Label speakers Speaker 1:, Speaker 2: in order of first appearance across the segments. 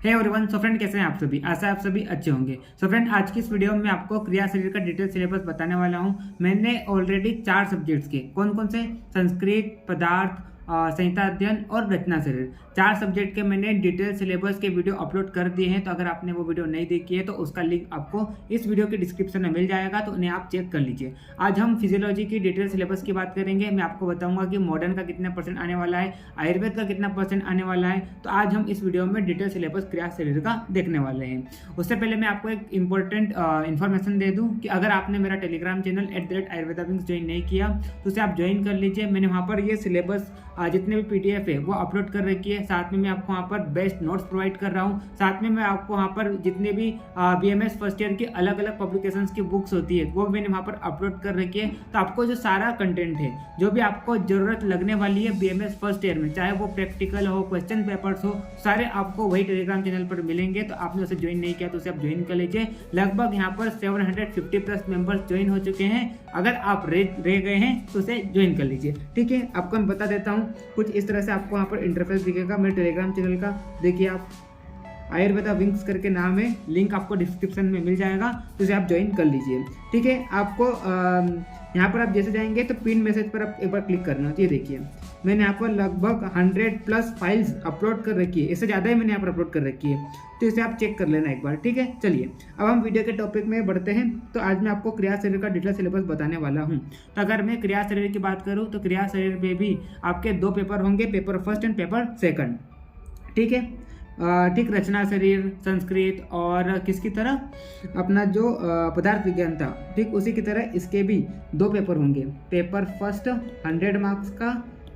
Speaker 1: Hey everyone, so friend कैसे हैं आप सभी। आशा है आप सभी अच्छे होंगे। सो फ्रेंड आज की इस वीडियो में आपको क्रिया शरीर का डिटेल सिलेबस बताने वाला हूं। मैंने ऑलरेडी 4 सब्जेक्ट्स के कौन कौन से संस्कृत, पदार्थ, संहिता अध्ययन और रचना शरीर 4 सब्जेक्ट के मैंने डिटेल सिलेबस के वीडियो अपलोड कर दिए हैं। तो अगर आपने वो वीडियो नहीं देखी है तो उसका लिंक आपको इस वीडियो के डिस्क्रिप्शन में मिल जाएगा, तो उन्हें आप चेक कर लीजिए। आज हम फिजियोलॉजी की डिटेल सिलेबस की बात करेंगे। मैं आपको बताऊंगा कि मॉडर्न का कितना परसेंट आने वाला है, आयुर्वेद का कितना परसेंट आने वाला है। तो आज हम इस वीडियो में डिटेल सिलेबस क्रिया शरीर का देखने वाले हैं। उससे पहले मैं आपको एक इंपॉर्टेंट इन्फॉर्मेशन दे दूं कि अगर आपने मेरा टेलीग्राम चैनल @ayurvedavinks ज्वाइन नहीं किया तो उसे आप ज्वाइन कर लीजिए। मैंने वहाँ पर ये सिलेबस जितने भी PDF है वो अपलोड कर रखी है। साथ में मैं आपको वहाँ पर बेस्ट नोट्स प्रोवाइड कर रहा हूँ। साथ में मैं आपको वहाँ पर जितने भी BMS फर्स्ट ईयर की अलग अलग पब्लिकेशंस की बुक्स होती है वो मैंने वहाँ पर अपलोड कर रखी है। तो आपको जो सारा कंटेंट है, जो भी आपको ज़रूरत लगने वाली है BMS फर्स्ट ईयर में, चाहे वो प्रैक्टिकल हो, क्वेश्चन पेपर्स हो, सारे आपको वही टेलीग्राम चैनल पर मिलेंगे। तो आपने उसे ज्वाइन नहीं किया तो उसे आप ज्वाइन कर लीजिए। लगभग यहाँ पर 750+ मेंबर्स ज्वाइन हो चुके हैं। अगर आप रह गए हैं तो उसे ज्वाइन कर लीजिए। ठीक है, आपको मैं बता देता हूँ कुछ इस तरह से आपको वहाँ पर इंटरफेस दिखेगा मेरे टेलीग्राम चैनल का। देखिए आप आयुर्वेदा विंक्स करके नाम है, लिंक आपको डिस्क्रिप्शन में मिल जाएगा, तो उसे आप ज्वाइन कर लीजिए। ठीक है, आपको यहाँ पर आप जैसे जाएंगे तो पिन मैसेज पर आप एक बार क्लिक करना। तो ये देखिए मैंने यहाँ पर लगभग 100+ फाइल्स अपलोड कर रखी है, इससे ज़्यादा ही मैंने यहाँ पर अपलोड कर रखी है, तो इसे आप चेक कर लेना एक बार। ठीक है, चलिए अब हम वीडियो के टॉपिक में बढ़ते हैं। तो आज मैं आपको क्रिया शरीर का डिटेल सिलेबस बताने वाला हूँ। तो अगर मैं क्रिया शरीर की बात करूँ तो क्रिया शरीर में भी आपके 2 पेपर होंगे, paper first and paper second. ठीक है, ठीक, रचना शरीर, संस्कृत और किसकी तरह अपना जो पदार्थ विज्ञान था, ठीक उसी की तरह इसके भी 2 पेपर होंगे। पेपर फर्स्ट 100 मार्क्स का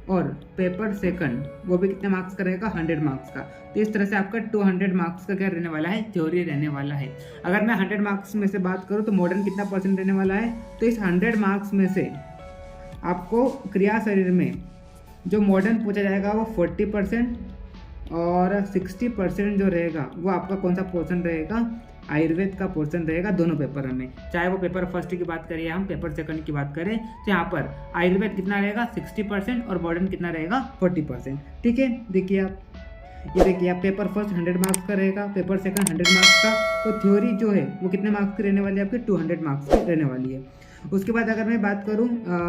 Speaker 1: और पेपर सेकंड वो भी कितने मार्क्स का रहेगा, 100 मार्क्स का। तो इस तरह से आपका 200 मार्क्स का क्या रहने वाला है, थ्योरी रहने वाला है। अगर मैं 100 मार्क्स में से बात करूँ तो मॉडर्न कितना परसेंट रहने वाला है, तो इस 100 मार्क्स में से आपको क्रिया शरीर में जो मॉडर्न पूछा जाएगा वो 40% और 60% जो रहेगा वो आपका कौन सा पोर्शन रहेगा, आयुर्वेद का पोर्शन रहेगा दोनों पेपर में। चाहे वो पेपर फर्स्ट की बात करें या हम पेपर सेकंड की बात करें, तो यहाँ पर आयुर्वेद कितना रहेगा 60% और मॉडर्न कितना रहेगा 40%। ठीक है, देखिए आप ये देखिए आप पेपर फर्स्ट 100 मार्क्स का रहेगा, पेपर सेकंड 100 मार्क्स का। तो थ्योरी जो है वो कितने मार्क्स की रहने वाली है, आपके 200 मार्क्स की रहने वाली है। उसके बाद अगर मैं बात करूं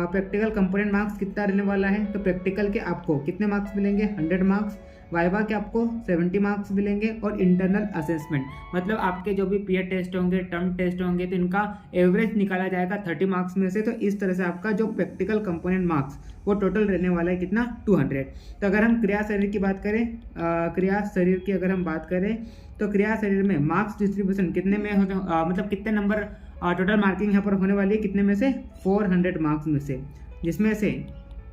Speaker 1: प्रैक्टिकल कंपोनेंट मार्क्स कितना रहने वाला है, तो प्रैक्टिकल के आपको कितने मार्क्स मिलेंगे, 100 मार्क्स। वाइवा के आपको 70 मार्क्स मिलेंगे और इंटरनल असेसमेंट मतलब आपके जो भी पीयर टेस्ट होंगे, टर्म टेस्ट होंगे, तो इनका एवरेज निकाला जाएगा 30 मार्क्स में से। तो इस तरह से आपका जो प्रैक्टिकल कंपोनेंट मार्क्स वो टोटल रहने वाला है कितना, 200। तो अगर हम क्रिया शरीर की बात करें, क्रिया शरीर की अगर हम बात करें तो क्रिया शरीर में मार्क्स डिस्ट्रीब्यूशन कितने में मतलब कितने नंबर टोटल मार्किंग यहाँ पर होने वाली है, कितने में से 400 मार्क्स में से, जिसमें से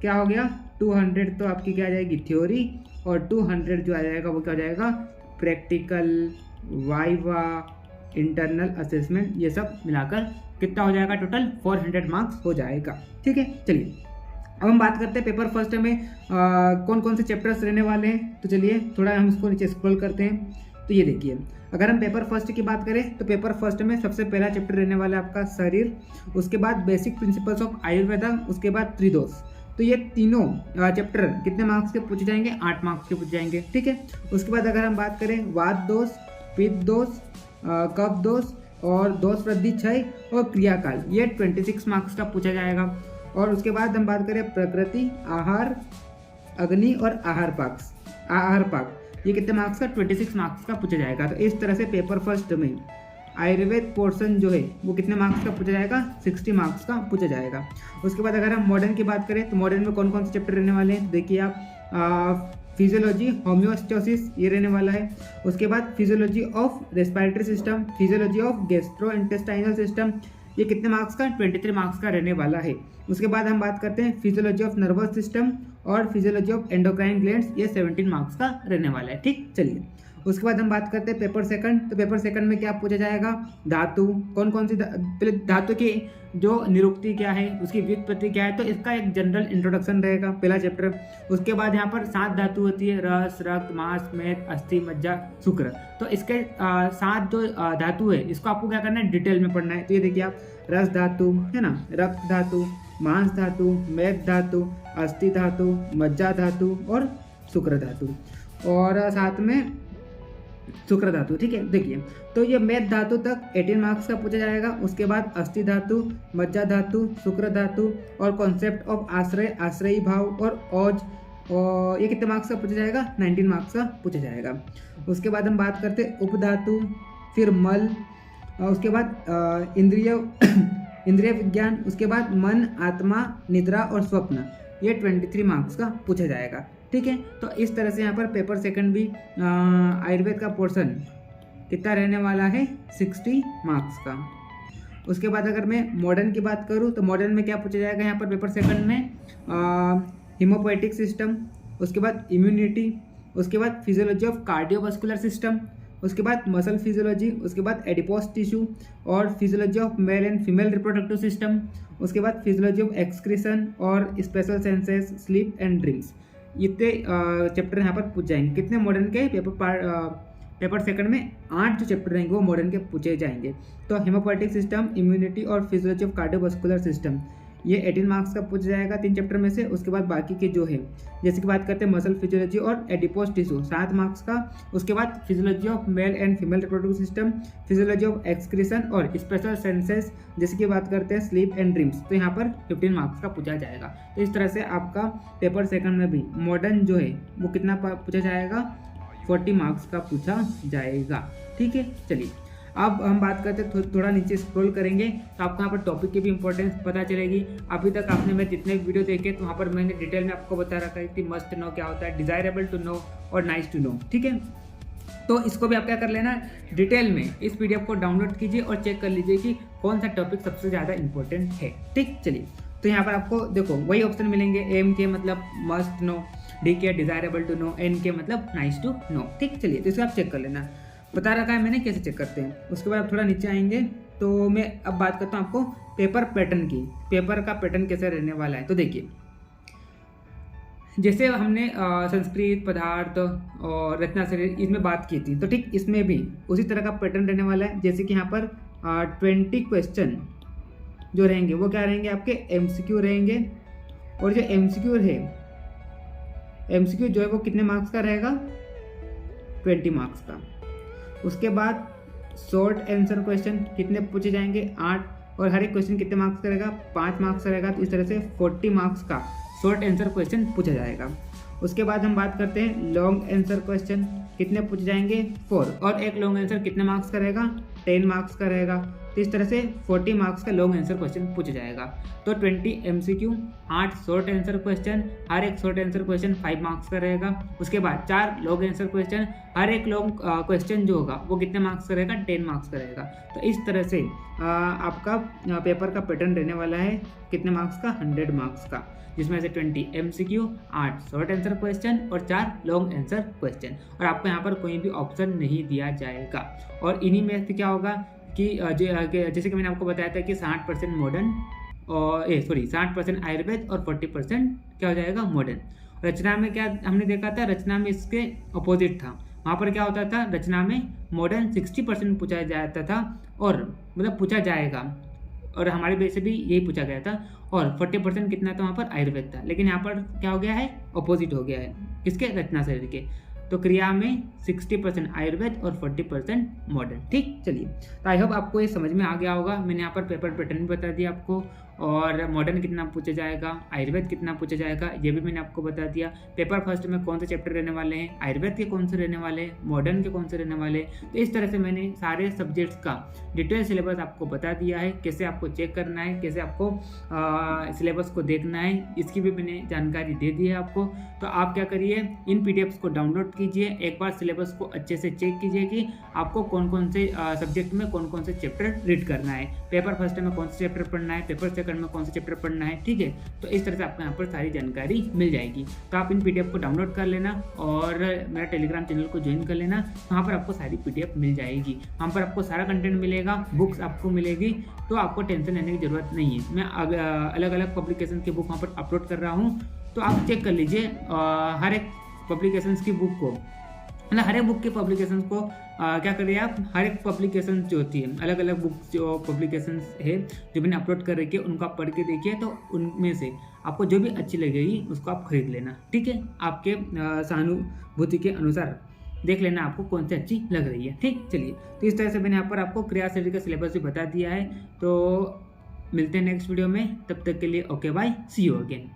Speaker 1: क्या हो गया 200 तो आपकी क्या आ जाएगी थ्योरी और 200 जो आ जाएगा वो क्या हो जाएगा प्रैक्टिकल, वाइवा, इंटरनल असेसमेंट, ये सब मिलाकर कितना हो जाएगा, टोटल 400 मार्क्स हो जाएगा। ठीक है, चलिए अब हम बात करते हैं पेपर फर्स्ट में कौन कौन से चैप्टर्स रहने वाले हैं। तो चलिए थोड़ा हम इसको नीचे स्क्रॉल करते हैं। तो ये देखिए अगर हम पेपर फर्स्ट की बात करें तो पेपर फर्स्ट में सबसे पहला चैप्टर रहने वाला है आपका शरीर, उसके बाद बेसिक प्रिंसिपल्स ऑफ आयुर्वेदा, उसके बाद त्रिदोष। तो ये तीनों चैप्टर कितने मार्क्स के पूछे जाएंगे, 8 मार्क्स के पूछे जाएंगे। ठीक है, उसके बाद अगर हम बात करें वात दोष, पित्त दोष, कफ दोष और दोष वृद्धि क्षय और क्रियाकाल, ये 26 मार्क्स का पूछा जाएगा। और उसके बाद हम बात करें प्रकृति, आहार, अग्नि और आहार पाक, ये कितने मार्क्स का, 26 मार्क्स का पूछा जाएगा। तो इस तरह से पेपर फर्स्ट में आयुर्वेद पोर्शन जो है वो कितने मार्क्स का पूछा जाएगा, 60 मार्क्स का पूछा जाएगा। उसके बाद अगर हम मॉडर्न की बात करें तो मॉडर्न में कौन कौन से चैप्टर रहने वाले हैं, देखिए आप फिजियोलॉजी, होम्योस्टेसिस ये रहने वाला है। उसके बाद physiology of respiratory system, physiology of gastrointestinal system, ये कितने मार्क्स का, 23 मार्क्स का रहने वाला है। उसके बाद हम बात करते हैं फिजियोलॉजी ऑफ नर्वस सिस्टम और फिजियोलॉजी ऑफ एंडोक्राइन ग्लैंड्स, ये 17 मार्क्स का रहने वाला है। ठीक, चलिए उसके बाद हम बात करते हैं पेपर सेकंड। तो पेपर सेकंड में क्या पूछा जाएगा, धातु, कौन कौन सी पहले धातु की जो निरुक्ति क्या है, उसकी व्युत्पत्ति क्या है, तो इसका एक जनरल इंट्रोडक्शन रहेगा पहला चैप्टर। उसके बाद यहाँ पर 7 धातु होती है, रस, रक्त, मांस, मेद, अस्थि, मज्जा, शुक्र। तो इसके 7 जो धातु है इसको आपको क्या करना है, डिटेल में पढ़ना है। तो ये देखिए आप रस धातु है ना, रक्त धातु, मांस धातु, मेद धातु, अस्थि धातु, मज्जा धातु और शुक्र धातु। और साथ में शुक्र धातु, ठीक है। देखिए, तो ये मेद धातु तक 18 मार्क्स का पूछा जाएगा। उसके बाद अस्थि धातु, मज्जा धातु, शुक्र धातु और कॉन्सेप्ट ऑफ आश्रय, आश्रयी भाव और औज, और ये कितने मार्क्स का पूछा जाएगा? 19 मार्क्स का पूछा जाएगा। उसके बाद हम बात करते हैं उपधातु, फिर मल, उसके बाद इंद्रिय इंद्रिय विज्ञान, उसके बाद मन, आत्मा, निद्रा और स्वप्न, ये 23 मार्क्स का पूछा जाएगा, ठीक है। तो इस तरह से यहाँ पर पेपर सेकंड भी आयुर्वेद का पोर्शन कितना रहने वाला है? 60 मार्क्स का। उसके बाद अगर मैं मॉडर्न की बात करूँ तो मॉडर्न में क्या पूछा जाएगा यहाँ पर पेपर सेकंड में? हिमोपोएटिक सिस्टम, उसके बाद इम्यूनिटी, उसके बाद फिजियोलॉजी ऑफ कार्डियोवास्कुलर सिस्टम, उसके बाद मसल फिजियोलॉजी, उसके बाद एडिपोस टिश्यू और physiology of male and female reproductive system, उसके बाद फिजियोलॉजी ऑफ एक्सक्रीशन और special senses, sleep and dreams. इतने चैप्टर यहाँ पर पूछ जाएंगे। कितने मॉडर्न के पेपर सेकंड में 8 जो चैप्टर रहेंगे वो मॉडर्न के पूछे जाएंगे। तो हिमोपोएटिक सिस्टम, इम्यूनिटी और फिजियोलॉजी ऑफ कार्डियोवास्कुलर सिस्टम, ये 18 मार्क्स का पूछा जाएगा 3 चैप्टर में से। उसके बाद बाकी के जो है, जैसे कि बात करते हैं मसल फिजियोलॉजी और एडिपोस टिश्यू, 7 मार्क्स का। उसके बाद physiology of male and female reproductive system, physiology of excretion और स्पेशल सेंसेस, जैसे कि बात करते हैं स्लीप एंड ड्रीम्स, तो यहाँ पर 15 मार्क्स का पूछा जाएगा। तो इस तरह से आपका पेपर सेकंड में भी मॉडर्न जो है वो कितना पूछा जाएगा? 40 मार्क्स का पूछा जाएगा, ठीक है। चलिए, अब हम बात करते हैं, थोड़ा नीचे स्क्रॉल करेंगे तो आपको यहाँ पर टॉपिक की भी इंपॉर्टेंस पता चलेगी। अभी तक आपने मेरे जितने वीडियो देखे तो वहाँ पर मैंने डिटेल में आपको बता रखा है कि मस्ट नो क्या होता है, डिजायरेबल टू नो और नाइस टू नो, ठीक है। तो इसको भी आप क्या कर लेना, डिटेल में इस पीडीएफ को डाउनलोड कीजिए और चेक कर लीजिए कि कौन सा टॉपिक सबसे ज़्यादा इंपॉर्टेंट है, ठीक। चलिए, तो यहाँ पर आपको देखो वही ऑप्शन मिलेंगे। एम के मतलब मस्ट नो, डी के डिजायरेबल टू नो, एन के मतलब नाइस टू नो, ठीक। चलिए, तो इसको आप चेक कर लेना, बता रखा है मैंने कैसे चेक करते हैं। उसके बाद आप थोड़ा नीचे आएंगे तो मैं अब बात करता हूँ आपको पेपर पैटर्न की, पेपर का पैटर्न कैसे रहने वाला है। तो देखिए, जैसे हमने संस्कृत, पदार्थ और रचना शरीर इसमें बात की थी, तो ठीक इसमें भी उसी तरह का पैटर्न रहने वाला है। जैसे कि यहाँ पर 20 क्वेश्चन जो रहेंगे वो क्या रहेंगे? आपके एमसीक्यू रहेंगे। और जो एमसीक्यू है, एमसीक्यू जो है वो कितने मार्क्स का रहेगा? 20 मार्क्स का। उसके बाद शॉर्ट आंसर क्वेश्चन कितने पूछे जाएंगे? 8। और हर एक क्वेश्चन कितने मार्क्स का रहेगा? 5 मार्क्स का रहेगा। तो इस तरह से 40 मार्क्स का शॉर्ट आंसर क्वेश्चन पूछा जाएगा। उसके बाद हम बात करते हैं लॉन्ग आंसर क्वेश्चन कितने पूछे जाएंगे? 4। और एक लॉन्ग आंसर कितने मार्क्स का रहेगा? 10 मार्क्स का रहेगा। तो इस तरह से 40 मार्क्स का लॉन्ग आंसर क्वेश्चन पूछा जाएगा। तो 20 एमसीक्यू, 8 शॉर्ट आंसर क्वेश्चन, हर एक शॉर्ट आंसर क्वेश्चन 5 मार्क्स का रहेगा। उसके बाद 4 लॉन्ग आंसर क्वेश्चन, हर एक लॉन्ग क्वेश्चन जो होगा वो कितने मार्क्स का रहेगा? 10 मार्क्स का रहेगा। तो इस तरह से आपका पेपर का पैटर्न रहने वाला है कितने मार्क्स का? 100 मार्क्स का, जिसमें से 20 एमसीक्यू, 8 शॉर्ट आंसर क्वेश्चन और 4 लॉन्ग आंसर क्वेश्चन। और आपको यहाँ पर कोई भी ऑप्शन नहीं दिया जाएगा। और इन्हीं में से क्या होगा कि जैसे कि मैंने आपको बताया था कि 60% मॉडर्न और 60% आयुर्वेद और 40% क्या हो जाएगा? मॉडर्न। रचना में क्या हमने देखा था? रचना में इसके अपोजिट था। वहाँ पर क्या होता था? रचना में मॉडर्न 60% पूछा जाता था, और मतलब पूछा जाएगा, और हमारे बेस से भी यही पूछा गया था। और 40% कितना था वहाँ पर? आयुर्वेद था। लेकिन यहाँ पर क्या हो गया है? अपोजिट हो गया है। किसके? रचना शरीर के। तो क्रिया में 60% आयुर्वेद और 40% मॉडर्न, ठीक। चलिए, तो आई होप आपको ये समझ में आ गया होगा। मैंने यहाँ पर पेपर पैटर्न भी बता दिया आपको, और मॉडर्न कितना पूछा जाएगा, आयुर्वेद कितना पूछा जाएगा, ये भी मैंने आपको बता दिया। पेपर फर्स्ट में कौन से चैप्टर रहने वाले हैं, आयुर्वेद के कौन से रहने वाले हैं, मॉडर्न के कौन से रहने वाले। तो इस तरह से मैंने सारे सब्जेक्ट्स का डिटेल सिलेबस आपको बता दिया है, कैसे आपको चेक करना है, कैसे आपको सिलेबस को देखना है, इसकी भी मैंने जानकारी दे दी है आपको। तो आप क्या करिए, इन पीडीएफ्स को डाउनलोड कीजिए, एक बार सिलेबस को अच्छे से चेक कीजिए कि आपको कौन कौन से सब्जेक्ट में कौन कौन से चैप्टर रीड करना है, पेपर फर्स्ट में कौन से चैप्टर पढ़ना है, पेपर सेकंड में कौन से चैप्टर पढ़ना है, ठीक है। तो इस तरह से आपको यहाँ पर सारी जानकारी मिल जाएगी। तो आप इन पीडीएफ को डाउनलोड कर लेना और मेरा टेलीग्राम चैनल को ज्वाइन कर लेना। वहाँ पर आपको सारी पीडीएफ मिल जाएगी, वहाँ पर आपको सारा कंटेंट मिलेगा, बुक्स आपको मिलेगी, तो आपको टेंशन लेने की जरूरत नहीं है। मैं अलग अलग पब्लिकेशन की बुक वहाँ पर अपलोड कर रहा हूँ, तो आप चेक कर लीजिए हर एक पब्लिकेशंस की बुक को, मतलब हर एक बुक के पब्लिकेशंस को क्या करिए आप, हर एक पब्लिकेशन जो होती है, अलग अलग बुक्स जो पब्लिकेशंस है जो मैंने अपलोड कर रखी है, उनको आप पढ़ के देखिए। तो उनमें से आपको जो भी अच्छी लगेगी उसको आप खरीद लेना, ठीक है, आपके सहानुभूति के अनुसार। देख लेना आपको कौन सी अच्छी लग रही है। ठीक, चलिए, तो इस तरह से मैंने यहाँ पर आपको क्रिया शरीर का सिलेबस भी बता दिया है। तो मिलते हैं नेक्स्ट वीडियो में, तब तक के लिए okay bye, see you again.